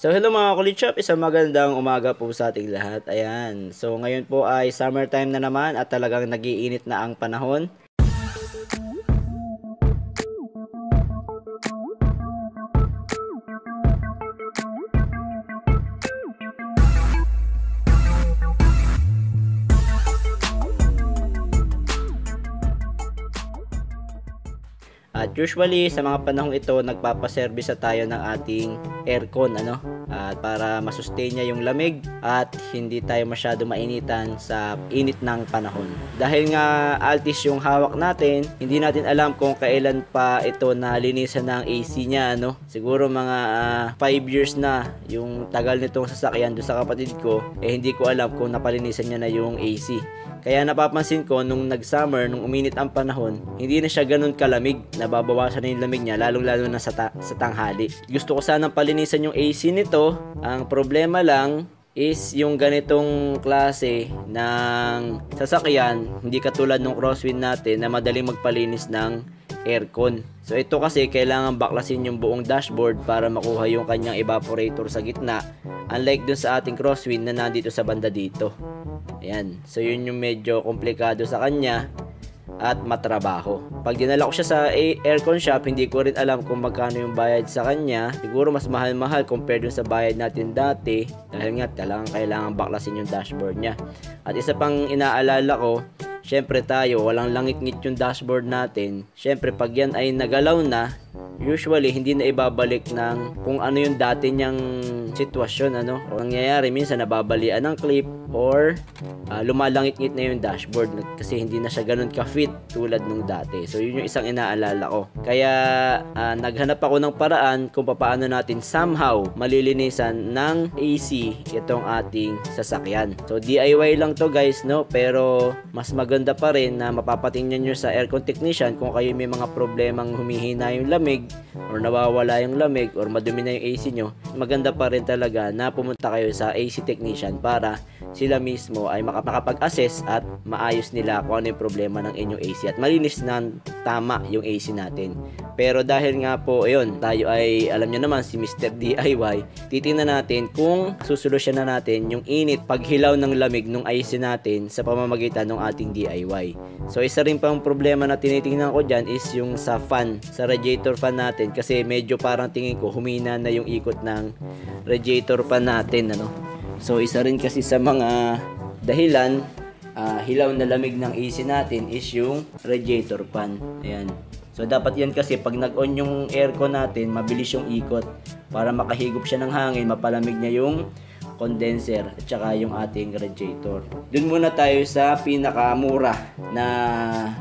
So hello mga kulitshop, isang magandang umaga po sa ating lahat. Ayan, so ngayon po ay summertime na naman at talagang nagiinit na ang panahon. At usually sa mga panahong ito nagpapaservice na tayo ng ating aircon at para masustain niya yung lamig at hindi tayo masyado mainitan sa init ng panahon. Dahil nga altis yung hawak natin, hindi natin alam kung kailan pa ito nalinisan ng AC niya Siguro mga 5 years na yung tagal nitong sasakyan doon sa kapatid ko, hindi ko alam kung napalinisan niya na yung AC. Kaya napapansin ko nung nag-summer, nung uminit ang panahon, hindi na siya ganun kalamig. Nababawasan na yung lamig niya, lalong-lalo na sa tanghali. Gusto ko sanang palinisan yung AC nito. Ang problema lang is yung ganitong klase ng sasakyan, hindi katulad ng crosswind natin na madaling magpalinis ng aircon. So ito kasi kailangan baklasin yung buong dashboard para makuha yung kanyang evaporator sa gitna. Unlike dun sa ating crosswind na nandito sa banda dito. Ayan. So yun yung medyo komplikado sa kanya at matrabaho. Pag dinala ko siya sa aircon shop, hindi ko rin alam kung magkano yung bayad sa kanya. Siguro mas mahal-mahal compared dun sa bayad natin dati dahil nga talagang kailangan baklasin yung dashboard niya. At isa pang inaalala ko, syempre tayo, walang langit-ngit yung dashboard natin. Syempre pag yan ay nagalaw na, usually hindi na ibabalik ng kung ano yung dati niyang sitwasyon O nangyayari minsan nababalian ng clip or lumalangit-ngit na yung dashboard kasi hindi na siya ganun ka-fit tulad nung dati. So yun yung isang inaalala ko. Kaya naghanap ako ng paraan kung paano natin somehow malilinisan ng AC itong ating sasakyan. So DIY lang to guys pero mas maganda pa rin na mapapatingnan nyo sa aircon technician kung kayo may mga problemang humihina yung lamig or nawawala yung lamig or madumi na yung AC nyo. Maganda pa rin talaga na pumunta kayo sa AC technician para sila mismo ay makapag-assess at maayos nila kung ano yung problema ng inyong AC at malinis na tama yung AC natin. Pero dahil nga po tayo ay alam nyo naman si Mr. DIY, titingnan natin kung susolusyon na natin yung init paghilaw ng lamig ng AC natin sa pamamagitan ng ating DIY. So isa rin pang problema na tinitingnan ko dyan is yung sa fan, sa radiator fan natin kasi medyo parang tingin ko humina na yung ikot ng radiator fan natin So isa rin kasi sa mga dahilan hilaw na lamig ng AC natin is yung radiator fan. Ayan. So dapat yan kasi pag nag-on yung aircon natin, mabilis yung ikot para makahigop siya ng hangin, mapalamig niya yung condenser at saka yung ating radiator. Dun muna tayo sa pinakamura na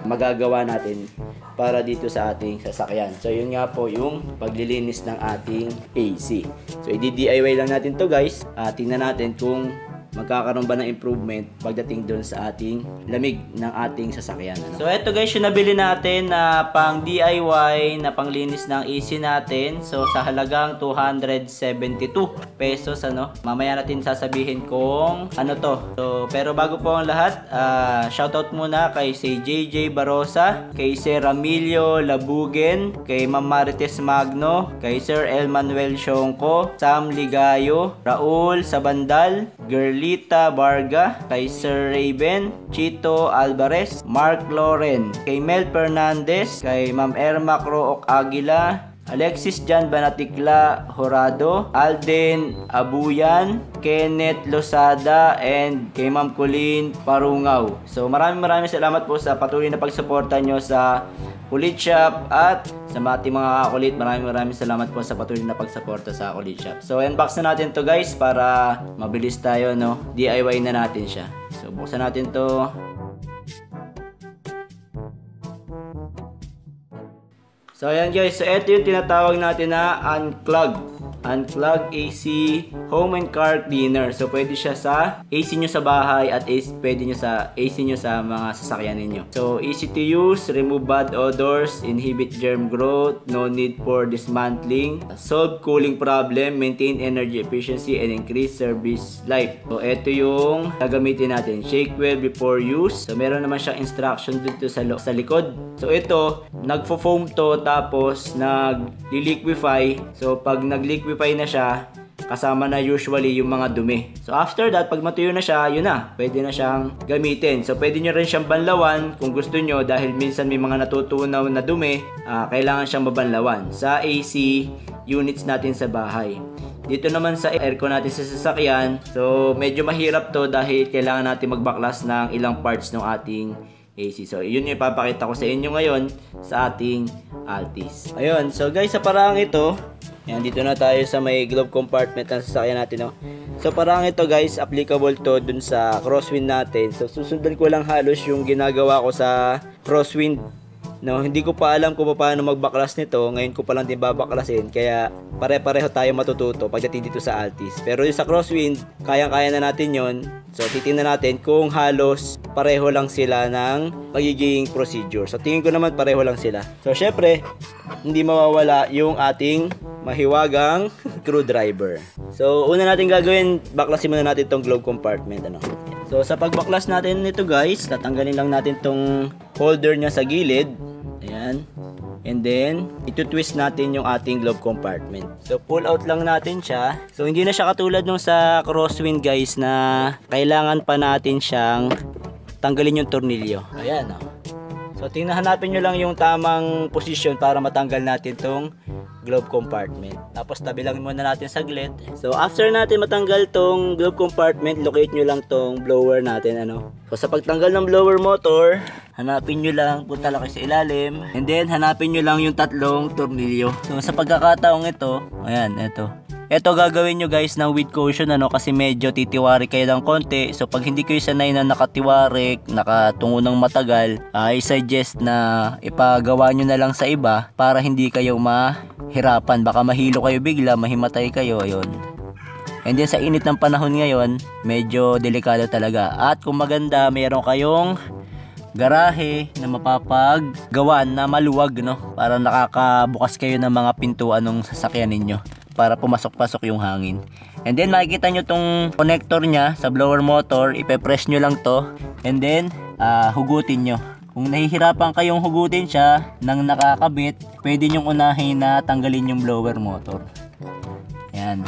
magagawa natin para dito sa ating sasakyan. So yun nga po yung paglilinis ng ating AC. So i-DIY lang natin to guys. Tingnan natin kung magkakaroon ba ng improvement pagdating doon sa ating lamig ng ating sasakyan. So eto guys yung nabili natin na pang DIY na panglinis ng AC natin. So sa halagang 272 pesos Mamaya natin sasabihin kung ano to. So pero bago po ang lahat, shoutout muna kay si JJ Barosa, kay Sir Ramilio Labugen, kay Ma'am Marites Magno, kay Sir El Manuel Shonko, Sam Ligayo, Raul Sabandal, Lita Barga, kay Sir Raven, Chito Alvarez, Mark Loren, kay Mel Fernandez, kay Ma'am Erma Crook Aguila, Alexis Jan Banatikla Horado, Alden Abuyan, Kenneth Losada, and kay Ma'am Colleen Parungaw. So maraming salamat po sa patuloy na pagsuporta nyo sa Kulit Shop at sa ating mga kakulit. Maraming salamat po sa patuloy na pagsuporta sa Kulit Shop. So unbox na natin to guys para mabilis tayo DIY na natin siya. So buksan natin to. So ayan guys, so ito yung tinatawag natin na Unclog AC Home and Car Cleaner. So pwede siya sa AC nyo sa bahay at pwede nyo sa AC nyo sa mga sasakyan ninyo. So easy to use, remove bad odors, inhibit germ growth, no need for dismantling, solve cooling problem, maintain energy efficiency, and increase service life. So ito yung gagamitin natin. Shake well before use. So meron naman siyang instruction dito sa likod. So ito, nagfo-foam to tapos nag-liquefy. So pag nag-liquefy na siya, kasama na usually yung mga dumi. So after that, pag matuyo na siya, yun na, pwede na siyang gamitin. So pwede nyo rin siyang banlawan kung gusto nyo, dahil minsan may mga natutunaw na dumi, kailangan siyang mabanlawan sa AC units natin sa bahay. Dito naman sa aircon natin sa sasakyan, so medyo mahirap to dahil kailangan natin magbaklas ng ilang parts ng ating AC. So yun yung ipapakita ko sa inyo ngayon sa ating Altis. Ayun, so guys, sa paraang ito, yan, dito na tayo sa may glove compartment ng sasakyan natin, no? So paraang ito guys, applicable to dun sa crosswind natin. So susundan ko lang halos yung ginagawa ko sa crosswind. No, hindi ko pa alam kung paano magbaklas nito. Ngayon ko pa lang din babaklasin. Kaya pare-pareho tayo matututo pagdating dito sa Altis. Pero yung sa crosswind, kayang-kaya na natin yon. So titingnan natin kung halos pareho lang sila ng magiging procedure. So tingin ko naman pareho lang sila. So syempre, hindi mawawala yung ating mahiwagang screwdriver. So una natin gagawin, baklasin muna natin tong glove compartment, ano. So sa pagbaklas natin nito guys, tatanggalin lang natin tong holder niya sa gilid. Ayan. And then, ito-twist natin yung ating glove compartment. So, pull out lang natin siya. So, hindi na siya katulad nung sa crosswind guys na kailangan pa natin siyang tanggalin yung tornilyo. Ayan, oh. So, hanapin nyo lang yung tamang position para matanggal natin tong glove compartment. Tapos, tabi lang muna natin saglit. So, after natin matanggal tong glove compartment, locate nyo lang tong blower natin, ano. So, sa pagtanggal ng blower motor, hanapin nyo lang, punta lang kayo sa ilalim, and then hanapin nyo lang yung tatlong tornilyo. So sa pagkakataong ito, ayan, ito gagawin nyo guys ng with caution, ano, kasi medyo titiwarik kayo ng konti. So pag hindi kayo sanay na nakatiwarik, nakatungo ng matagal, I-suggest na ipagawa nyo na lang sa iba para hindi kayo mahirapan. Baka mahilo kayo bigla, mahimatay kayo, ayun. And then sa init ng panahon ngayon, medyo delikado talaga. At kung maganda, mayroon kayong garahe na mapapaggawan na maluwag, no? Para nakakabukas kayo ng mga pintuan ng sasakyan ninyo para pumasok-pasok yung hangin. And then makikita nyo tong connector nya sa blower motor, ipe-press nyo lang to, and then hugutin nyo. Kung nahihirapan kayong hugutin siya nang nakakabit, pwede nyong unahin na tanggalin yung blower motor. Yan.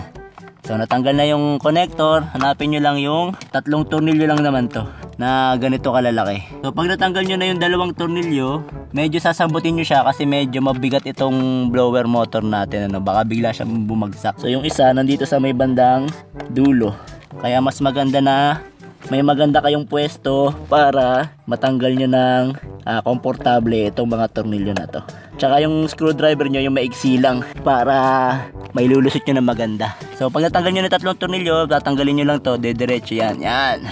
So natanggal na yung connector, hanapin nyo lang yung tatlong tornilyo lang naman to na ganito kalalaki. So pag natanggal nyo na yung dalawang tornilyo, medyo sasambutin nyo siya kasi medyo mabigat itong blower motor natin, ano, baka bigla siyang bumagsak. So yung isa nandito sa may bandang dulo, kaya mas maganda na may maganda kayong pwesto para matanggal nyo ng komportable itong mga tornilyo na to. Tsaka yung screwdriver nyo, yung maiksi lang para may lulusot nyo na maganda. So pag natanggal nyo na tatlong tornilyo, tatanggalin nyo lang to, dediretso yan. Yan.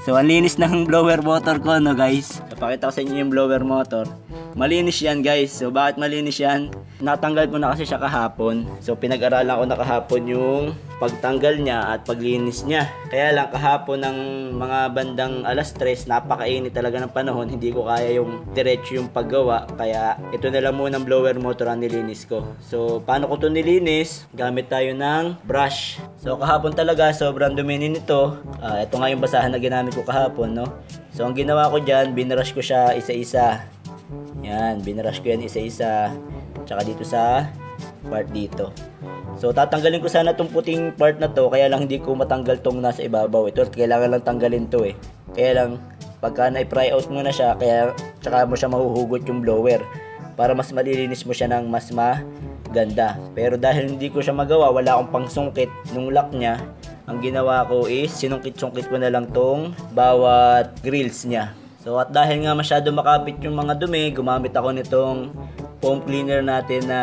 So ang linis ng blower motor ko, no guys. So pakita ko sa inyo yung blower motor. Malinis yan guys. So bakit malinis yan? Natanggal ko na kasi siya kahapon. So pinag-aralan ko na kahapon yung pagtanggal niya at paglinis niya. Kaya lang kahapon ng mga bandang alas 3, napakainit talaga ng panahon. Hindi ko kaya yung diretso yung paggawa. Kaya ito na lang muna ang blower motor ang nilinis ko. So paano ko ito nilinis? Gamit tayo ng brush. So kahapon talaga sobrang dumi nito. Ito nga yung basahan na ginamit ko kahapon, no? So ang ginawa ko dyan, binrush ko siya isa-isa. Yan, binrush ko yan isa-isa. Tsaka dito sa part dito. So tatanggalin ko sana tong puting part na to, kaya lang hindi ko matanggal tong nasa ibabaw. Ito kailangan lang tanggalin to eh. Kaya lang pagka na-pry out mo na siya, kaya tsaka mo siya mahuhugot yung blower para mas malilinis mo siya ng mas maganda. Pero dahil hindi ko siya magawa, wala akong pangsungkit nung lock niya, ang ginawa ko is sinungkit-sungkit ko na lang tong bawat grills niya. So at dahil nga masyado makapit yung mga dumi, gumamit ako nitong foam cleaner natin na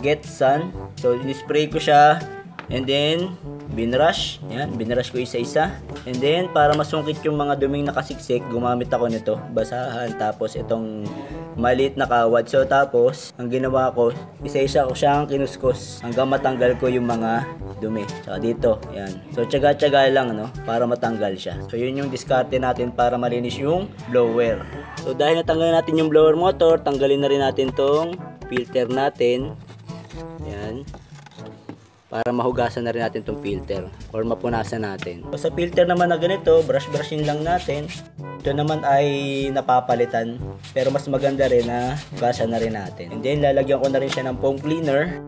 Getsun. So in-spray ko siya and then binrush. Yan, binrush ko isa-isa. And then para masungkit yung mga duming nakasiksik, gumamit ako nito, basahan, tapos itong maliit na kawad. So tapos ang ginawa ko, isa-isa ko siyang kinuskus hanggang matanggal ko yung mga dumi. Saka dito, yan. So tiyaga-tiyaga lang, no, para matanggal siya. So yun yung diskarte natin para malinis yung blower. So dahil natanggal natin yung blower motor, tanggalin na rin natin tong filter natin. Yan. Para mahugasan na rin natin tong filter or mapunasan natin. So sa filter naman na ganito, brush-brushing lang natin. Ito naman ay napapalitan, pero mas maganda rin na hugasan na rin natin. And then lalagyan ko na rin siya ng foam cleaner.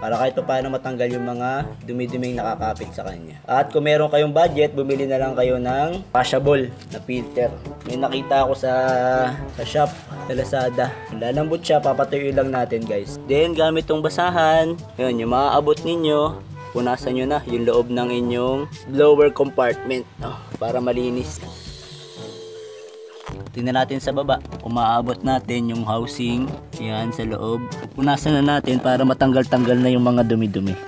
para kahit pa paano matanggal yung mga dumi-duming nakakapit sa kanya. At kung meron kayong budget, bumili na lang kayo ng washable na filter. May nakita ako sa shop, sa Lazada. Lalambot siya, papatuyo lang natin guys. Then gamit tong basahan, yun, yung maaabot ninyo, punasan nyo na yung loob ng inyong blower compartment para malinis. Tingnan natin sa baba kung maaabot natin yung housing. Yan sa loob. Punasan na natin para matanggal-tanggal na yung mga dumi-dumi.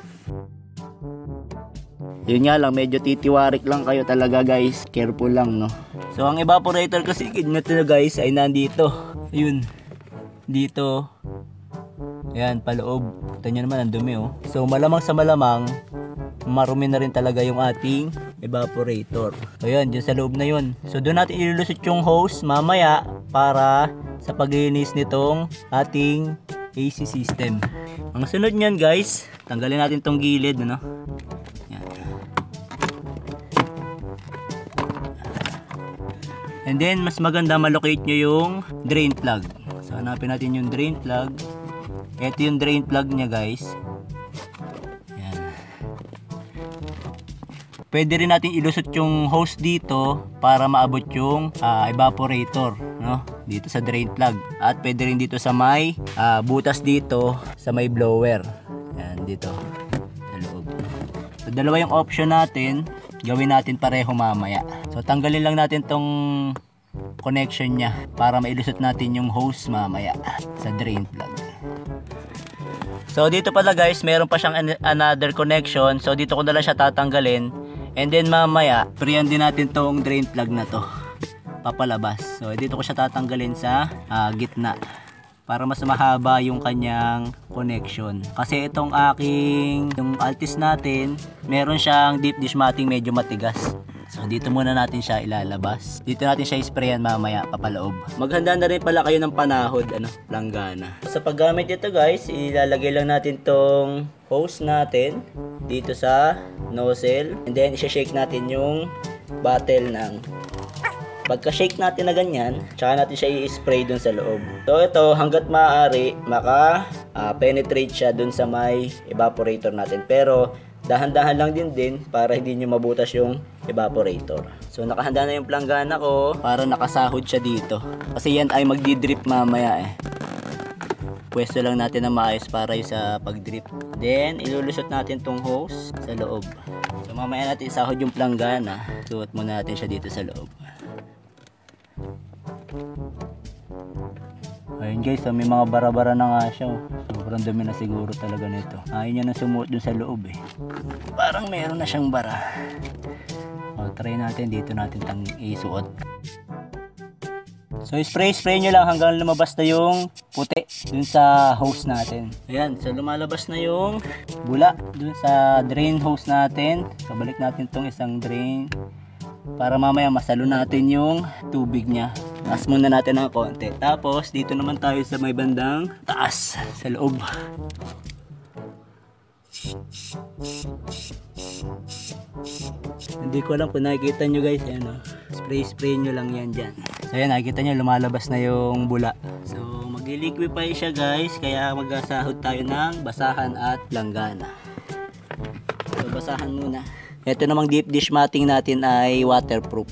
Yun nga lang, medyo titiwarik lang kayo talaga guys. Careful lang, no? So ang evaporator kasi nito guys ay nandito. Yun. Dito. Yan, paloob. Ito nyo naman ang dumi, oh. So malamang sa malamang, marumi na rin talaga yung ating evaporator. So yun, dyan sa loob na yun. So doon natin ilulusot yung hose mamaya para sa paglinis nitong ating AC system. Ang sunod nyan guys, tanggalin natin tong gilid, ano? Yan. And then mas maganda malocate nyo yung drain plug. So hanapin natin yung drain plug. Ito yung drain plug nya guys. Pwede rin natin ilusot yung hose dito para maabot yung evaporator, no? Dito sa drain plug. At pwede rin dito sa may butas dito sa may blower. Yan, dito sa loob. So dalawa yung option natin. Gawin natin pareho mamaya. So tanggalin lang natin tong connection nya para mailusot natin yung hose mamaya sa drain plug. So dito pala guys, meron pa siyang another connection. So dito ko na lang siya tatanggalin. And then mamaya, preyan din natin tong drain plug na to. Papalabas. So dito ko siya tatanggalin sa gitna. Para mas mahaba yung kanyang connection. Kasi itong yung Altis natin, meron siyang deep dish matting medyo matigas. So dito muna natin siya ilalabas. Dito natin siya isprayan mamaya papaloob. Maghanda na rin pala kayo ng panahod, planggana. Sa paggamit nito guys, ilalagay lang natin tong hose natin dito sa nozzle. And then i-shake natin yung bottle ng. Pagka-shake natin na ganyan, tsaka natin siya i-spray dun sa loob. So ito, hanggat maaari, penetrate siya dun sa may evaporator natin. Pero dahan-dahan lang din para hindi nyo mabutas yung evaporator. So nakahanda na yung planggana ko para nakasahod siya dito. Kasi yan ay magdi-drip mamaya eh. Pwesto lang natin na maayos para yung sa pag-drip. Then ilulusot natin tong hose sa loob. So mamaya natin isahod yung planggana. Suot muna natin siya dito sa loob. Ayun guys, may mga bara-bara na nga siya. Sobrang dumi na siguro talaga nito. Ayaw niya na sumuot dun sa loob eh. Parang meron na siyang bara. Try natin, dito natin isuot. So spray nyo lang hanggang lumabas na yung puti dun sa hose natin. Ayan, so lumalabas na yung bula dun sa drain hose natin. So balik natin tong isang drain para mamaya masalo natin yung tubig niya. Taas muna natin ng konti. Tapos dito naman tayo sa may bandang taas sa loob. Hindi ko alam kung nakikita nyo guys. Ayan, spray nyo lang yan dyan. So ayan, nakikita nyo lumalabas na yung bula. So mag-liquefy siya guys. Kaya magsahod tayo ng basahan at langgana. So basahan muna. Ito namang deep dish matting natin ay waterproof.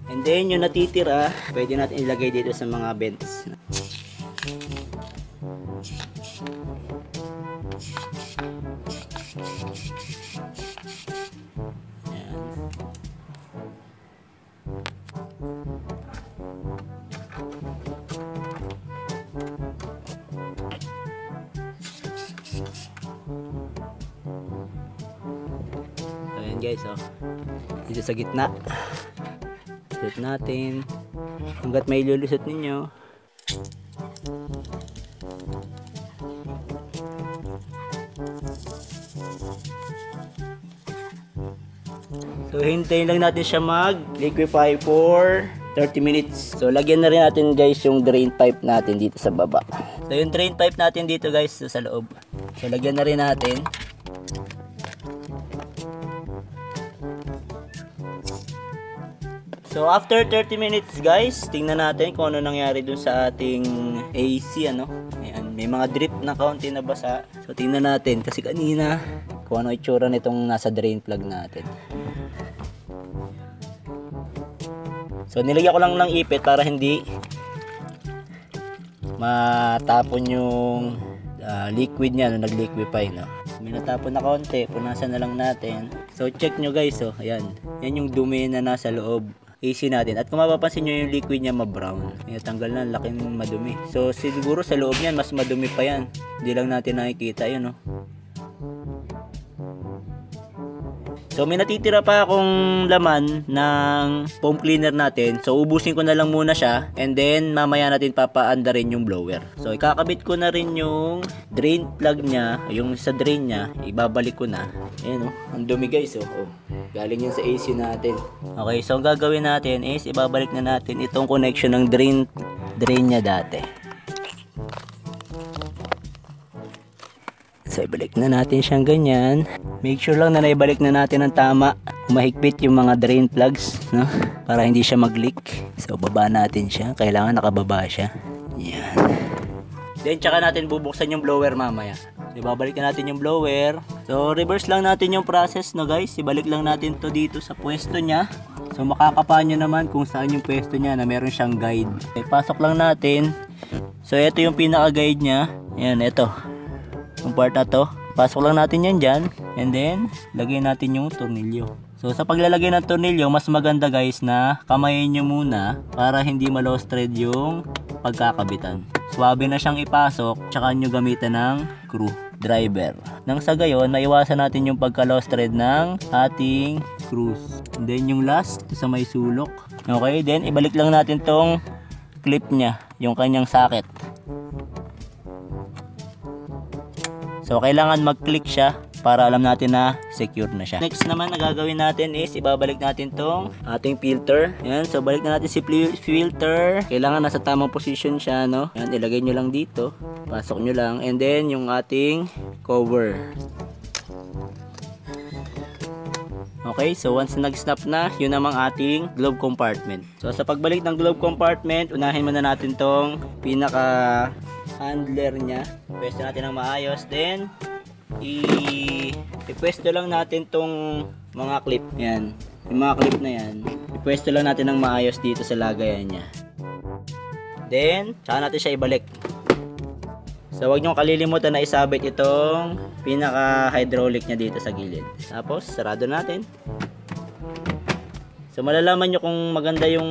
And then yung natitira, pwede natin ilagay dito sa mga vents. Ayan. Ayan guys, dito sa gitna. Lusot natin hanggat may lulusot ninyo. So hintayin lang natin siya mag-liquefy for 30 minutes. So lagyan na rin natin guys yung drain pipe natin dito sa baba. So yung drain pipe natin dito guys sa loob. So lagyan na rin natin. So after 30 minutes guys, tingnan natin kung ano nangyari dun sa ating AC, Ayan. may mga drip na kaunti na basa. So tingnan natin kasi kanina kung ano itsura nitong nasa drain plug natin. So nilagyan ko lang ng ipit para hindi matapon yung liquid niya no, nag-liquefy, no. May natapon na kaunti, punasan na lang natin. So check nyo guys, oh, ayan. Yan yung dumi na nasa loob AC natin. At kung mapapansin nyo yung liquid niya ma-brown. Tanggal na, laking madumi. So siguro sa loob niyan mas madumi pa yan. Hindi lang natin nakikita yun, no. So may natitira pa akong laman ng foam cleaner natin. So ubusin ko na lang muna siya and then mamaya natin papaanda rin yung blower. So ikakabit ko na rin yung drain plug niya, yung sa drain niya, ibabalik ko na. Ayan, oh, ang dumi guys, oh. Galing yan sa AC natin. Okay, so ang gagawin natin is ibabalik na natin itong connection ng drain niya dati. So ibalik na natin siyang ganyan. Make sure lang na naibalik na natin ng tama. Mahigpit yung mga drain plugs, no? Para hindi siya mag-leak. So baba natin siya. Kailangan nakababa siya. Yan. Then tsaka natin bubuksan yung blower mamaya. So, ibabalik na natin yung blower. So reverse lang natin yung process, no guys. Ibalik lang natin to dito sa pwesto niya. So makakapa nyo naman kung saan yung pwesto niya na meron siyang guide. Okay, pasok lang natin. So ito yung pinaka-guide niya. Yan, ito. Yung part na to, pasok lang natin yan dyan and then lagay natin yung tornilyo. So sa paglalagay ng tornilyo, mas maganda guys na kamayin nyo muna para hindi ma-lost thread yung pagkakabitan. Swabe na siyang ipasok, tsaka nyo gamitan ng screwdriver. Nang sa gayon, maiwasan natin yung pagka-lost thread ng ating screws. And then yung last, sa may sulok. Okay, then ibalik lang natin tong clip nya, yung kanyang socket. So kailangan mag-click siya para alam natin na secure na siya. Next naman na gagawin natin is ibabalik natin tong ating filter. Yan, so balik na natin si filter. Kailangan nasa tamang position siya, no? Yan, ilagay nyo lang dito. Pasok nyo lang. And then yung ating cover. Okay, so once nag-snap na, yun namang ating glove compartment. So sa pagbalik ng glove compartment, unahin muna natin tong pinaka handler niya. Pwesto natin ng maayos. Then ipwesto lang natin tong mga clip. Yan, yung mga clip na yan, ipwesto lang natin ng maayos dito sa lagayan niya. Then tsaka natin siya ibalik. So wag nyo kalilimutan na isabit itong pinaka hydraulic niya dito sa gilid. Tapos sarado natin. So malalaman nyo kung maganda yung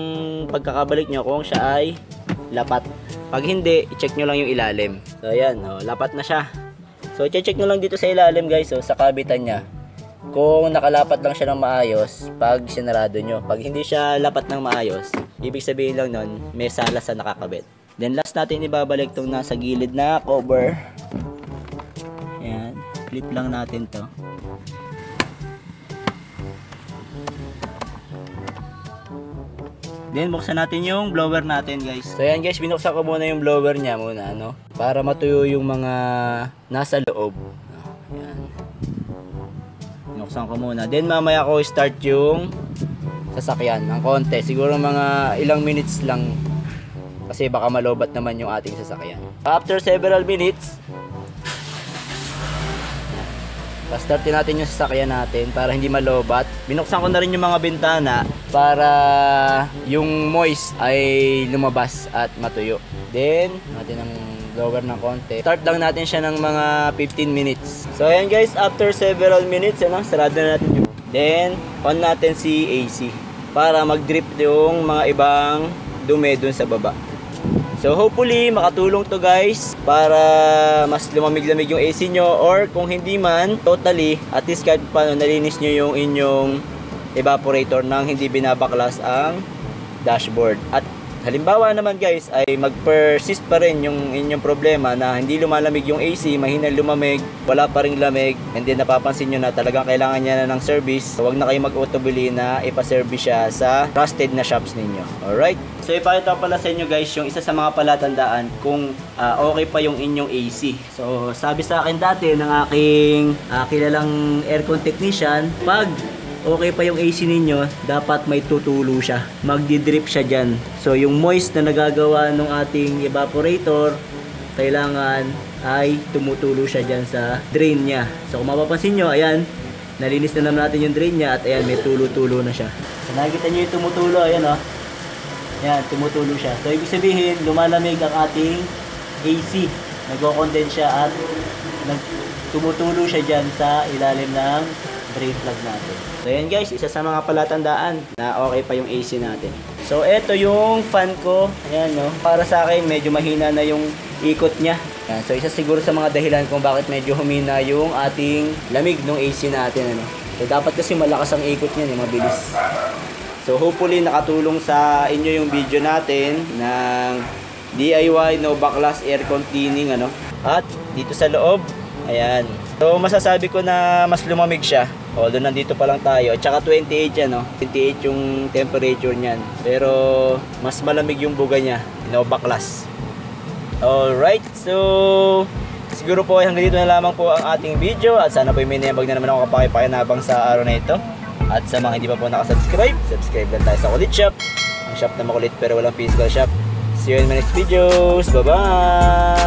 pagkakabalik nyo kung siya ay lapat. Pag hindi, i-check nyo lang yung ilalim. So ayan, oh, lapat na siya. So i-check nyo lang dito sa ilalim guys, oh, sa kabitan niya. Kung nakalapat lang siya ng maayos pag sinarado nyo. Pag hindi siya lapat ng maayos, ibig sabihin lang nun, may sala sa nakakabit. Then last natin ibabalik itong nasa gilid na cover. Ayan, flip lang natin to. Then buksan natin yung blower natin guys. So ayan guys, binuksan ko muna yung blower niya muna, no? Para matuyo yung mga nasa loob. Ayan. Binuksan ko muna. Then mamaya ko start yung sasakyan ng konti. Siguro mga ilang minutes lang. Kasi baka malobat naman yung ating sasakyan. After several minutes, pa-startin natin yung sasakyan natin para hindi malobat. Binuksan ko na rin yung mga bintana para yung moist ay lumabas at matuyo. Then, natin ang blower ng konti. Start lang natin siya ng mga 15 minutes. So ayan guys, after several minutes, sarado na natin yung. Then, on natin si AC para mag-drip yung mga ibang dumi dun sa baba. So hopefully makatulong to guys para mas lumamig-lamig yung AC nyo, or kung hindi man totally, at least kahit paano nalinis nyo yung inyong evaporator nang hindi binabaklas ang dashboard. At halimbawa naman guys ay mag-persist pa rin yung inyong problema na hindi lumalamig yung AC, mahinang lumamig, wala pa ring lamig, and then napapansin nyo na talagang kailangan niya na ng service, huwag na kayo mag-autobili na ipa-service siya sa trusted na shops ninyo. Alright? So ipakita pala sa inyo guys yung isa sa mga palatandaan kung okay pa yung inyong AC. So sabi sa akin dati ng aking kilalang aircon technician, pag okay pa yung AC ninyo, dapat may tutulo siya. Magdi-drip siya dyan. So yung moist na nagagawa ng ating evaporator kailangan ay tumutulo siya dyan sa drain niya. So kung mapapansin nyo, ayan, nalinis na naman natin yung drain niya at ayan, may tulo-tulo na siya. So nakikita nyo yung tumutulo, ayan o. Ayan, tumutulo siya. So ibig sabihin, lumalamig ang ating AC. Nagko-condense siya at tumutulo siya dyan sa ilalim ng drain plug natin. So ayan guys, isa sa mga palatandaan na okay pa yung AC natin. So eto yung fan ko. Ayan no. Para sa akin, medyo mahina na yung ikot niya. Ayan, so isa siguro sa mga dahilan kung bakit medyo humina yung ating lamig ng AC natin. Ano. So dapat kasi malakas ang ikot niya, mabilis. So hopefully nakatulong sa inyo yung video natin ng DIY no backlash aircon cleaning ano. At dito sa loob, ayan. So masasabi ko na mas lumamig siya. Although nandito pa lang tayo. At saka 28 yan no. 28 yung temperature niyan. Pero mas malamig yung buga niya, no backlash. Alright, so siguro po ay hanggang dito na lamang po ang ating video. At sana po may niyambag na naman ako kapakipakinabang sa araw na ito. At sa mga hindi pa po nakasubscribe, subscribe lang tayo sa Kulit Shop. Ang shop na makulit pero walang physical shop. See you in my next videos. Bye-bye!